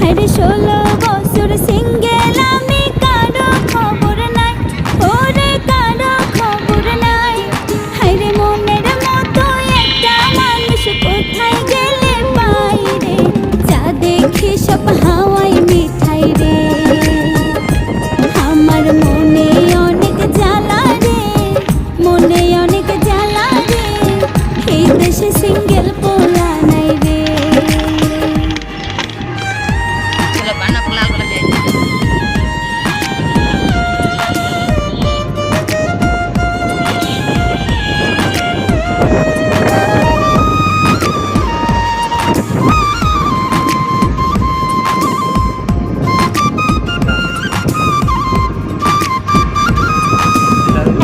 হায়রে 16 বছর সিঙ্গেল আমি, কারো খবর নাই, ওরে কারো খবর নাই। হায়রে মনের মতো একটা মানুষ কোথায় গেলে পাই রে, যা দেখি সব হাওয়াই মিঠাই রে। আমার মনে অনেক জ্বালা রে, মনে অনেক জ্বালা রে, এই দেশে সিঙ্গেল পোলা নাই রে।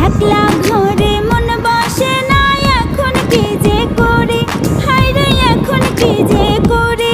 একলা ঘরে মন বসে না, এখন কি যে করি, হায়রে এখন কি যে করি।